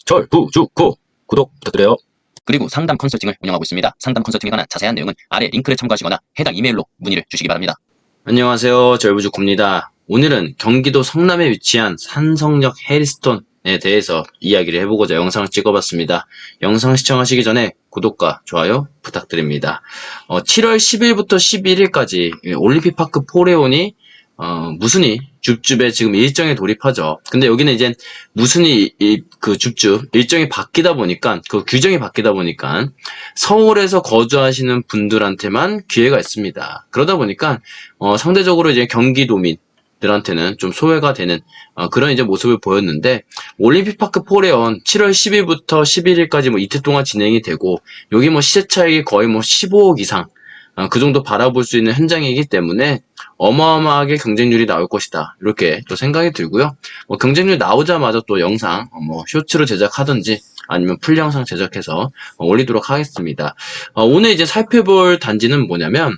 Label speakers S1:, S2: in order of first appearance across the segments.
S1: 철부주고 구독 부탁드려요.
S2: 그리고 상담 컨설팅을 운영하고 있습니다. 상담 컨설팅에 관한 자세한 내용은 아래 링크를 참고하시거나 해당 이메일로 문의를 주시기 바랍니다.
S1: 안녕하세요. 절부주고입니다. 오늘은 경기도 성남에 위치한 산성역 해리스톤에 대해서 이야기를 해보고자 영상을 찍어봤습니다. 영상 시청하시기 전에 구독과 좋아요 부탁드립니다. 7월 10일부터 11일까지 올림픽파크 포레온이 무순위 줍줍에 지금 일정에 돌입하죠. 근데 여기는 이제 무순위 그 줍줍 일정이 바뀌다 보니까 그 규정이 바뀌다 보니까 서울에서 거주하시는 분들한테만 기회가 있습니다. 그러다 보니까 상대적으로 이제 경기도민들한테는 좀 소외가 되는 그런 이제 모습을 보였는데, 올림픽파크 포레온 7월 10일부터 11일까지 뭐 이틀 동안 진행이 되고, 여기 뭐 시세 차익이 거의 뭐 15억 이상 그 정도 바라볼 수 있는 현장이기 때문에 어마어마하게 경쟁률이 나올 것이다, 이렇게 또 생각이 들고요. 경쟁률 나오자마자 또 영상 쇼츠로 제작하든지 아니면 풀 영상 제작해서 올리도록 하겠습니다. 오늘 이제 살펴볼 단지는 뭐냐면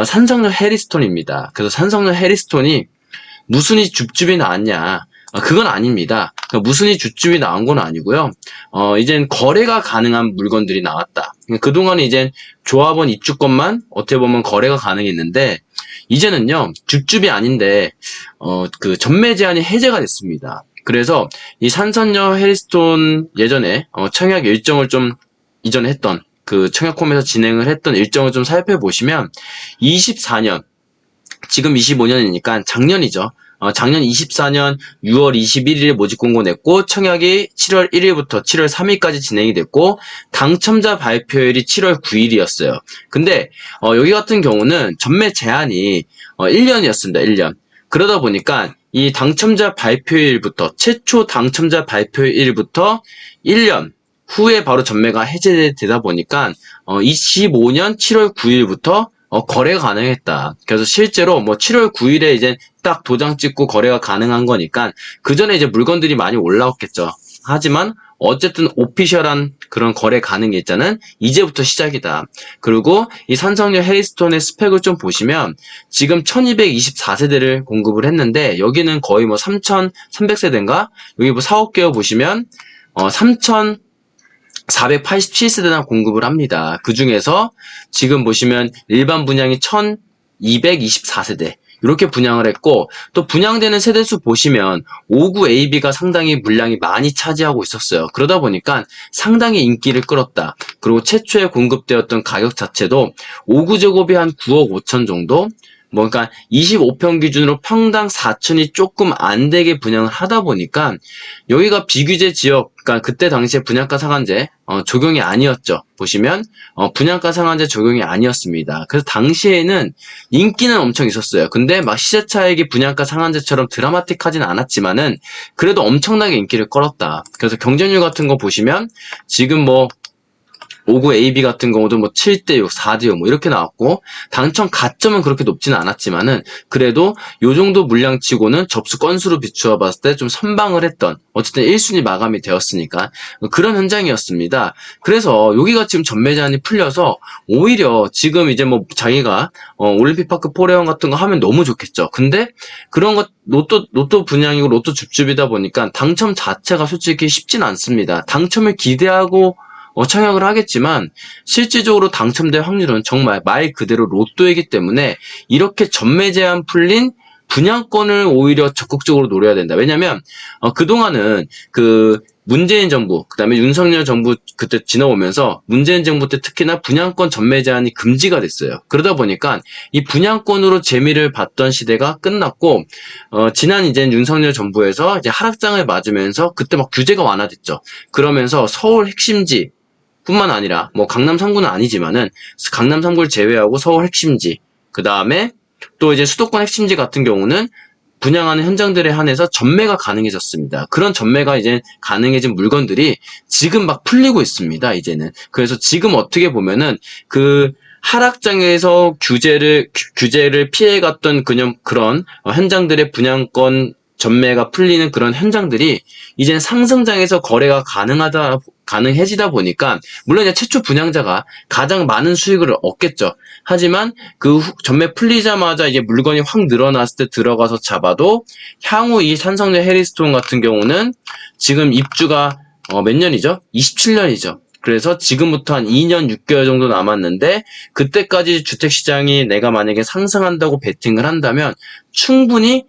S1: 산성역 해리스톤입니다. 그래서 산성역 해리스톤이 무순위 줍줍이 나왔냐? 그건 아닙니다. 무순위 줍줍이 나온 건 아니고요. 이젠 거래가 가능한 물건들이 나왔다. 그동안은 이젠 조합원 입주권만 어떻게 보면 거래가 가능했는데, 이제는요, 줍줍이 아닌데, 그 전매 제한이 해제가 됐습니다. 그래서 이 산성역 해리스톤 예전에 청약 일정을 좀 이전에 했던 그 청약홈에서 진행을 했던 일정을 좀 살펴보시면 24년, 지금 25년이니까 작년이죠. 작년 24년 6월 21일에 모집 공고 냈고, 청약이 7월 1일부터 7월 3일까지 진행이 됐고, 당첨자 발표일이 7월 9일이었어요. 근데 여기 같은 경우는 전매 제한이 1년이었습니다. 1년. 그러다 보니까 이 당첨자 발표일부터, 최초 당첨자 발표일부터 1년 후에 바로 전매가 해제되다 보니까 25년 7월 9일부터 거래가 가능했다. 그래서 실제로 뭐 7월 9일에 이제 딱 도장 찍고 거래가 가능한 거니까 그 전에 이제 물건들이 많이 올라왔겠죠. 하지만 어쨌든 오피셜한 그런 거래 가능 일자는 이제부터 시작이다. 그리고 이 산성역 해리스톤의 스펙을 좀 보시면 지금 1224세대를 공급을 했는데, 여기는 거의 뭐 3300세대인가? 여기 뭐 사업계열 보시면 3487세대나 공급을 합니다. 그 중에서 지금 보시면 일반 분양이 1224세대 이렇게 분양을 했고, 또 분양되는 세대수 보시면 59 AB가 상당히 물량이 많이 차지하고 있었어요. 그러다 보니까 상당히 인기를 끌었다. 그리고 최초에 공급되었던 가격 자체도 59제곱이 한 9억 5천 정도, 그러니까 25평 기준으로 평당 4천이 조금 안 되게 분양을 하다 보니까 여기가 비규제 지역, 그러니까 그때 당시에 분양가 상한제 적용이 아니었죠. 보시면 분양가 상한제 적용이 아니었습니다. 그래서 당시에는 인기는 엄청 있었어요. 근데 막 시세 차익이 분양가 상한제처럼 드라마틱하지는 않았지만은 그래도 엄청나게 인기를 끌었다. 그래서 경쟁률 같은 거 보시면 지금 뭐 59 AB 같은 경우도 뭐 7대6, 4대6 뭐 이렇게 나왔고, 당첨 가점은 그렇게 높지는 않았지만은 그래도 요 정도 물량치고는 접수 건수로 비추어 봤을 때 좀 선방을 했던, 어쨌든 1순위 마감이 되었으니까 그런 현장이었습니다. 그래서 여기가 지금 전매 제한이 풀려서 오히려 지금 이제 뭐 자기가 올림픽파크 포레온 같은 거 하면 너무 좋겠죠. 근데 그런 것 로또 분양이고 로또 줍줍이다 보니까 당첨 자체가 솔직히 쉽진 않습니다. 당첨을 기대하고 청약을 하겠지만 실질적으로 당첨될 확률은 정말 말 그대로 로또이기 때문에 이렇게 전매 제한 풀린 분양권을 오히려 적극적으로 노려야 된다. 왜냐면 그동안은 그 문재인 정부, 그다음에 윤석열 정부 그때 지나오면서 문재인 정부 때 특히나 분양권 전매 제한이 금지가 됐어요. 그러다 보니까 이 분양권으로 재미를 봤던 시대가 끝났고, 지난 이제 윤석열 정부에서 이제 하락장을 맞으면서 그때 막 규제가 완화됐죠. 그러면서 서울 핵심지 뿐만 아니라 뭐 강남 3구는 아니지만은 강남 3구를 제외하고 서울 핵심지, 그 다음에 또 이제 수도권 핵심지 같은 경우는 분양하는 현장들에 한해서 전매가 가능해졌습니다. 그런 전매가 이제 가능해진 물건들이 지금 막 풀리고 있습니다, 이제는. 그래서 지금 어떻게 보면은 그 하락장에서 규제를 피해갔던 그런 현장들의 분양권 전매가 풀리는 그런 현장들이 이제 상승장에서 거래가 가능해지다 보니까, 물론 이제 최초 분양자가 가장 많은 수익을 얻겠죠. 하지만 그 전매 풀리자마자 이제 물건이 확 늘어났을 때 들어가서 잡아도 향후 이 산성역 해리스톤 같은 경우는 지금 입주가 몇 년이죠? 27년이죠. 그래서 지금부터 한 2년 6개월 정도 남았는데 그때까지 주택시장이 내가 만약에 상승한다고 베팅을 한다면 충분히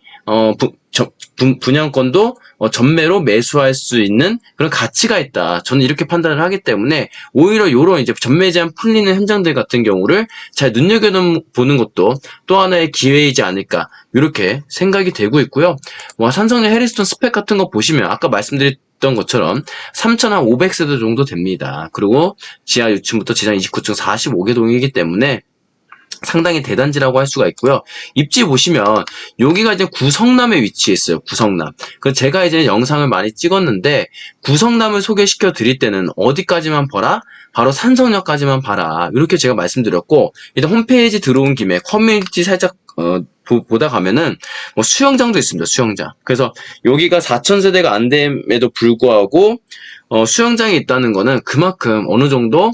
S1: 분양권도 전매로 매수할 수 있는 그런 가치가 있다. 저는 이렇게 판단을 하기 때문에 오히려 요런 이제 전매 제한 풀리는 현장들 같은 경우를 잘 눈여겨보는 것도 또 하나의 기회이지 않을까 이렇게 생각이 되고 있고요. 산성역 해리스톤 스펙 같은 거 보시면 아까 말씀드렸던 것처럼 3,500세대 정도 됩니다. 그리고 지하 6층부터 지상 29층 45개 동이기 때문에 상당히 대단지라고 할 수가 있고요. 입지 보시면 여기가 이제 구성남에 위치해 있어요. 구성남. 그 제가 이제 영상을 많이 찍었는데 구성남을 소개시켜 드릴 때는 어디까지만 봐라? 바로 산성역까지만 봐라. 이렇게 제가 말씀드렸고 일단 홈페이지 들어온 김에 커뮤니티 살짝 보다 가면은 수영장도 있습니다. 수영장. 그래서 여기가 4,000세대가 안 됨에도 불구하고 수영장이 있다는 거는 그만큼 어느 정도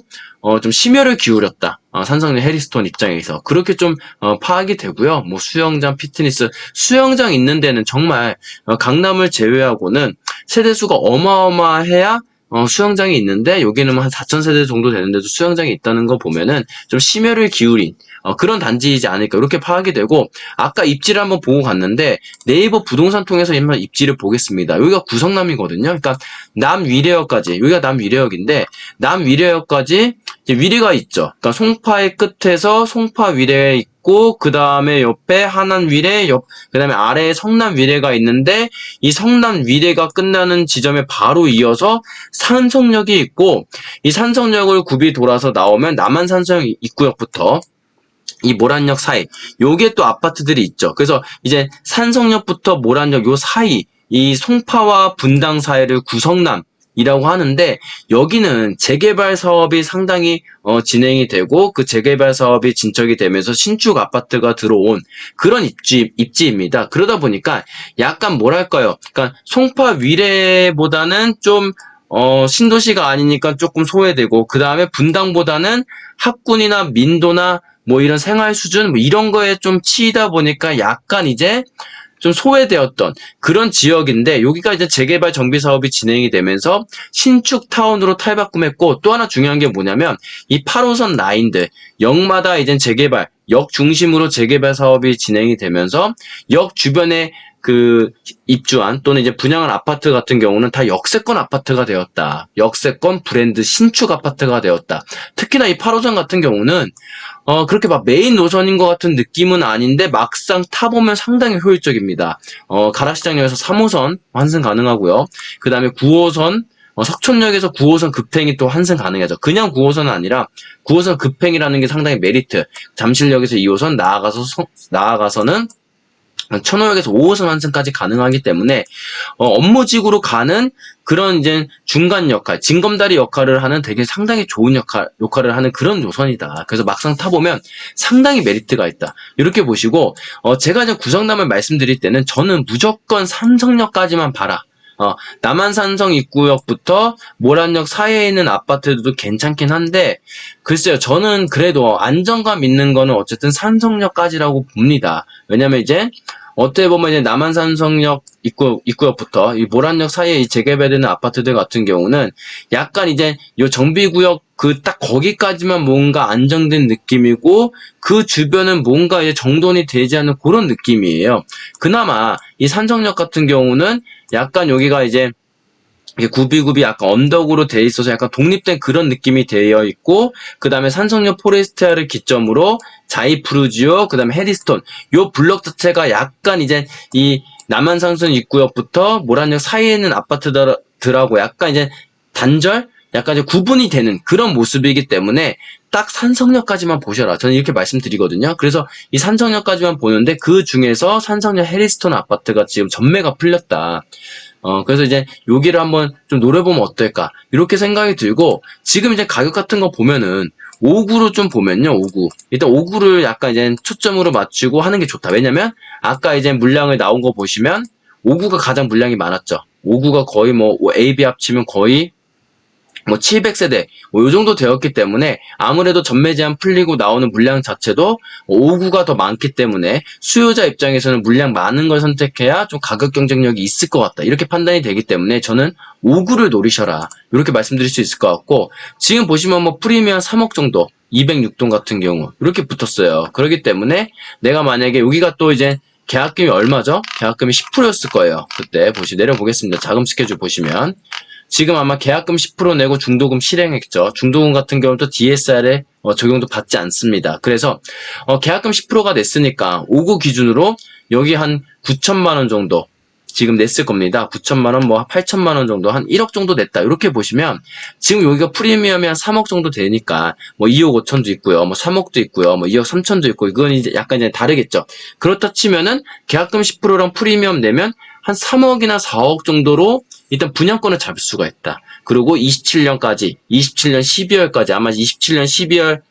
S1: 좀 심혈을 기울였다. 산성역 해리스톤 입장에서 그렇게 좀 파악이 되고요. 수영장, 피트니스, 수영장 있는 데는 정말 강남을 제외하고는 세대수가 어마어마해야 수영장이 있는데 여기는 한 4,000세대 정도 되는데도 수영장이 있다는 거 보면은 좀 심혈을 기울인 그런 단지이지 않을까 이렇게 파악이 되고 아까 입지를 한번 보고 갔는데 네이버 부동산 통해서 한번 입지를 보겠습니다. 여기가 구성남이거든요. 그러니까 남위례역까지 여기가 남위례역인데 남위례역까지 위례가 있죠. 그러니까 송파의 끝에서 송파 위례에 있고 그 다음에 옆에 하남 위례, 그 다음에 아래에 성남 위례가 있는데 이 성남 위례가 끝나는 지점에 바로 이어서 산성역이 있고 이 산성역을 굽이 돌아서 나오면 남한산성 입구역부터 이 모란역 사이 요게 또 아파트들이 있죠. 그래서 이제 산성역부터 모란역 요 사이 이 송파와 분당 사이를 구성남이라고 하는데 여기는 재개발 사업이 상당히 진행이 되고 그 재개발 사업이 진척이 되면서 신축 아파트가 들어온 그런 입지입니다. 그러다 보니까 약간 뭐랄까요? 그러니까 송파 위례보다는 좀 신도시가 아니니까 조금 소외되고 그 다음에 분당보다는 학군이나 민도나 이런 생활 수준 이런 거에 좀 치이다 보니까 약간 이제 좀 소외되었던 그런 지역인데 여기가 이제 재개발 정비 사업이 진행이 되면서 신축 타운으로 탈바꿈했고 또 하나 중요한 게 뭐냐면 이 8호선 라인들 역마다 이제 재개발 역 중심으로 재개발 사업이 진행이 되면서 역 주변에 그 입주한 또는 이제 분양한 아파트 같은 경우는 다 역세권 아파트가 되었다. 역세권 브랜드 신축 아파트가 되었다. 특히나 이 8호선 같은 경우는 그렇게 막 메인 노선인 것 같은 느낌은 아닌데 막상 타보면 상당히 효율적입니다. 가락시장역에서 3호선 환승 가능하고요. 그 다음에 9호선 석촌역에서 9호선 급행이 또 환승 가능하죠. 그냥 9호선은 아니라 9호선 급행이라는 게 상당히 메리트. 잠실역에서 2호선 나아가서는 천호역에서 5호선 환승까지 가능하기 때문에 업무직으로 가는 그런 이제 중간 역할, 징검다리 역할을 하는 되게 상당히 좋은 역할을 하는 그런 노선이다. 그래서 막상 타보면 상당히 메리트가 있다. 이렇게 보시고 제가 이제 구성남을 말씀드릴 때는 저는 무조건 산성역까지만 봐라. 남한산성 입구역부터 모란역 사이에 있는 아파트들도 괜찮긴 한데 글쎄요 저는 그래도 안정감 있는 거는 어쨌든 산성역까지라고 봅니다. 왜냐면 이제 어떻게 보면 이제 남한산성역 입구역부터 이 모란역 사이에 이 재개발되는 아파트들 같은 경우는 약간 이제 요 정비구역 그 딱 거기까지만 뭔가 안정된 느낌이고 그 주변은 뭔가 이제 정돈이 되지 않는 그런 느낌이에요. 그나마 이 산성역 같은 경우는 약간 여기가 이제 굽이굽이 약간 언덕으로 돼 있어서 약간 독립된 그런 느낌이 되어 있고 그 다음에 산성역 포레스티아를 기점으로 자이프루지오 그 다음에 해리스톤 요 블럭 자체가 약간 이제 이 남한산성 입구역부터 모란역 사이에 있는 아파트들하고 약간 이제 단절 약간 이제 구분이 되는 그런 모습이기 때문에 딱 산성역까지만 보셔라. 저는 이렇게 말씀드리거든요. 그래서 이 산성역까지만 보는데 그 중에서 산성역 해리스톤 아파트가 지금 전매가 풀렸다. 그래서 이제 여기를 한번 좀 노려보면 어떨까 이렇게 생각이 들고 지금 이제 가격 같은 거 보면은 5구로 좀 보면요 5구 일단 5구를 약간 이제 초점으로 맞추고 하는 게 좋다. 왜냐면 아까 이제 물량을 나온 거 보시면 5구가 가장 물량이 많았죠. 5구가 거의 AB 합치면 거의 뭐 700세대 뭐 요 정도 되었기 때문에 아무래도 전매 제한 풀리고 나오는 물량 자체도 5구가 더 많기 때문에 수요자 입장에서는 물량 많은 걸 선택해야 좀 가격 경쟁력이 있을 것 같다. 이렇게 판단이 되기 때문에 저는 5구를 노리셔라. 이렇게 말씀드릴 수 있을 것 같고, 지금 보시면 뭐 프리미엄 3억 정도 206동 같은 경우 이렇게 붙었어요. 그렇기 때문에 내가 만약에 여기가 또 이제 계약금이 얼마죠? 계약금이 10%였을 거예요. 그때 내려보겠습니다. 자금 스케줄 보시면 지금 아마 계약금 10% 내고 중도금 실행했죠. 중도금 같은 경우는 또 DSR에 적용도 받지 않습니다. 그래서 계약금 10%가 냈으니까 5구 기준으로 여기 한 9천만 원 정도 지금 냈을 겁니다. 9천만 원, 뭐 8천만 원 정도, 한 1억 정도 냈다. 이렇게 보시면 지금 여기가 프리미엄이 한 3억 정도 되니까 뭐 2억 5천도 있고요, 뭐 3억도 있고요, 뭐 2억 3천도 있고, 이건 이제 약간 이제 다르겠죠. 그렇다 치면은 계약금 10%랑 프리미엄 내면 한 3억이나 4억 정도로 일단 분양권을 잡을 수가 있다. 그리고 27년까지, 27년 12월까지, 아마 27년 12월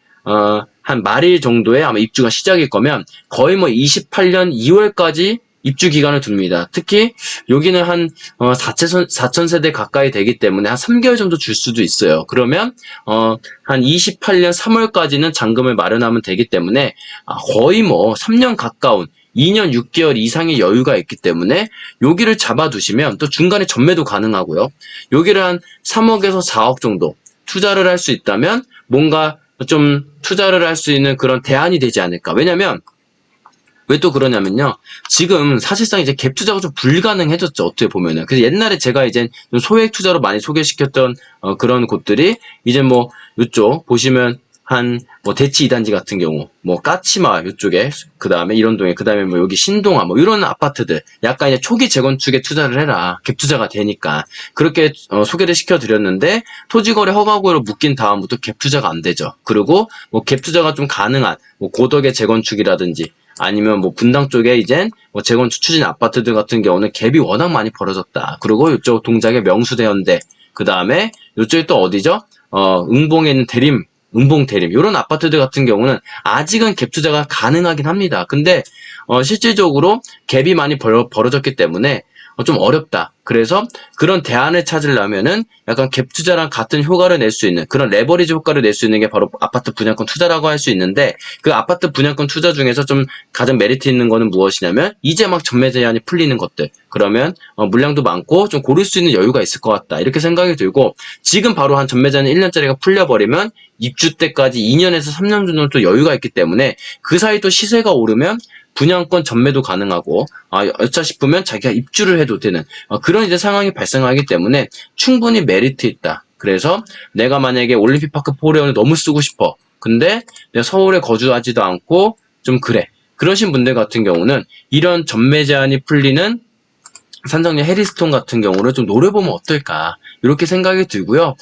S1: 한 말일 정도에 아마 입주가 시작일 거면 거의 뭐 28년 2월까지 입주 기간을 둡니다. 특히 여기는 한 4,000세대 가까이 되기 때문에 한 3개월 정도 줄 수도 있어요. 그러면 한 28년 3월까지는 잔금을 마련하면 되기 때문에 거의 뭐 3년 가까운 2년 6개월 이상의 여유가 있기 때문에 여기를 잡아두시면 또 중간에 전매도 가능하고요. 여기를 한 3억에서 4억 정도 투자를 할 수 있다면 뭔가 좀 투자를 할 수 있는 그런 대안이 되지 않을까. 왜냐면 왜 또 그러냐면요. 지금 사실상 이제 갭 투자가 좀 불가능해졌죠. 어떻게 보면은. 그래서 옛날에 제가 이제 좀 소액 투자로 많이 소개시켰던 그런 곳들이 이제 뭐 이쪽 보시면 한 뭐 대치 2단지 같은 경우, 뭐 까치마 이쪽에, 그 다음에 이런동에, 그 다음에 뭐 여기 신동아 뭐 이런 아파트들 약간 이제 초기 재건축에 투자를 해라. 갭 투자가 되니까 그렇게 소개를 시켜드렸는데 토지거래 허가구로 묶인 다음부터 갭 투자가 안 되죠. 그리고 뭐 갭 투자가 좀 가능한 뭐 고덕의 재건축이라든지 아니면 뭐 분당 쪽에 이젠 뭐 재건축 추진 아파트들 같은 경우는 갭이 워낙 많이 벌어졌다. 그리고 이쪽 동작의 명수대현대, 그 다음에 이쪽이 또 어디죠? 응봉에 있는 대림, 은봉 대림, 이런 아파트들 같은 경우는 아직은 갭 투자가 가능하긴 합니다. 근데 실질적으로 갭이 많이 벌어졌기 때문에 좀 어렵다. 그래서 그런 대안을 찾으려면은 약간 갭 투자랑 같은 효과를 낼 수 있는 그런 레버리지 효과를 낼 수 있는 게 바로 아파트 분양권 투자라고 할 수 있는데, 그 아파트 분양권 투자 중에서 좀 가장 메리트 있는 거는 무엇이냐면 이제 막 전매 제한이 풀리는 것들. 그러면 물량도 많고 좀 고를 수 있는 여유가 있을 것 같다. 이렇게 생각이 들고, 지금 바로 한 전매 제한 1년짜리가 풀려버리면 입주 때까지 2년에서 3년 정도 또 여유가 있기 때문에 그 사이 또 시세가 오르면 분양권 전매도 가능하고, 여차 싶으면 자기가 입주를 해도 되는 그런 이제 상황이 발생하기 때문에 충분히 메리트 있다. 그래서 내가 만약에 올림픽파크 포레온을 너무 쓰고 싶어. 근데 내가 서울에 거주하지도 않고 좀 그래. 그러신 분들 같은 경우는 이런 전매 제한이 풀리는 산성역 해리스톤 같은 경우를 좀 노려보면 어떨까, 이렇게 생각이 들고요.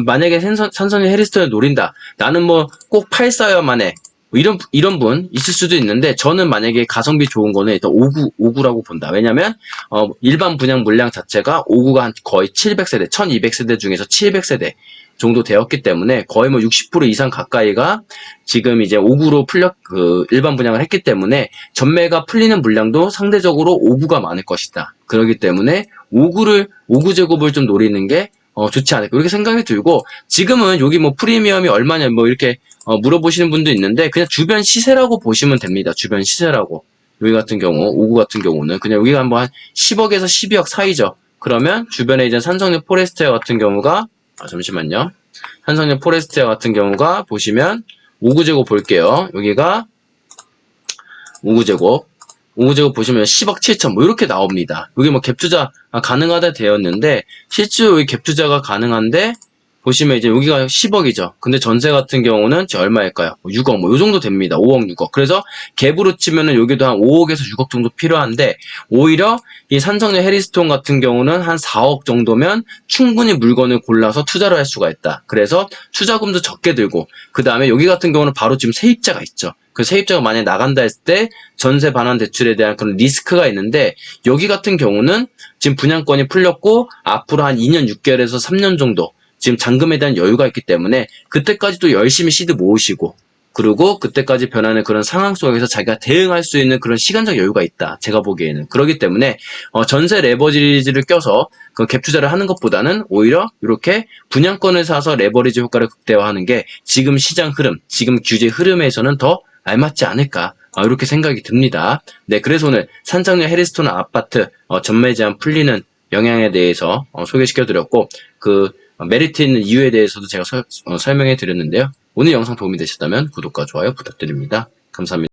S1: 만약에 산성역 해리스톤을 노린다. 나는 뭐 꼭 8사야만 해. 뭐 이런 분 있을 수도 있는데, 저는 만약에 가성비 좋은 거는 일단 5구라고 본다. 왜냐면 일반 분양 물량 자체가 5구가 한 거의 700세대, 1200세대 중에서 700세대 정도 되었기 때문에 거의 뭐 60% 이상 가까이가 지금 이제 5구로 일반 분양을 했기 때문에 전매가 풀리는 물량도 상대적으로 5구가 많을 것이다. 그렇기 때문에 5구 제곱을 좀 노리는 게 좋지 않을까, 이렇게 생각이 들고, 지금은 여기 뭐 프리미엄이 얼마냐 뭐 이렇게 물어보시는 분도 있는데 그냥 주변 시세라고 보시면 됩니다. 주변 시세라고. 여기 같은 경우 5구 같은 경우는 그냥 여기가 뭐 한 10억에서 12억 사이죠. 그러면 주변에 이제 산성역 포레스트웨어 같은 경우가 잠시만요. 산성역 포레스트웨어 같은 경우가 보시면 5구 제곱 볼게요. 여기가 5구 제곱 보시면 10억 7천 뭐 이렇게 나옵니다. 여기 뭐 갭 투자 가능하다 되었는데 실제로 여기 갭 투자가 가능한데 보시면 이제 여기가 10억이죠. 근데 전세 같은 경우는 얼마일까요? 6억 뭐 요 정도 됩니다. 5억 6억. 그래서 갭으로 치면은 여기도 한 5억에서 6억 정도 필요한데, 오히려 이 산성역 해리스톤 같은 경우는 한 4억 정도면 충분히 물건을 골라서 투자를 할 수가 있다. 그래서 투자금도 적게 들고, 그 다음에 여기 같은 경우는 바로 지금 세입자가 있죠. 그 세입자가 만약에 나간다 했을 때 전세 반환 대출에 대한 그런 리스크가 있는데, 여기 같은 경우는 지금 분양권이 풀렸고 앞으로 한 2년 6개월에서 3년 정도 지금 잔금에 대한 여유가 있기 때문에 그때까지 또 열심히 시드 모으시고 그리고 그때까지 변하는 그런 상황 속에서 자기가 대응할 수 있는 그런 시간적 여유가 있다. 제가 보기에는. 그렇기 때문에 전세 레버리지를 껴서 그 갭 투자를 하는 것보다는 오히려 이렇게 분양권을 사서 레버리지 효과를 극대화하는 게 지금 시장 흐름, 지금 규제 흐름에서는 더 알맞지 않을까. 이렇게 생각이 듭니다. 네, 그래서 오늘 산장역 해리스톤 아파트 전매 제한 풀리는 영향에 대해서 소개시켜드렸고, 그 메리트 있는 이유에 대해서도 제가 설명해 드렸는데요. 오늘 영상 도움이 되셨다면 구독과 좋아요 부탁드립니다. 감사합니다.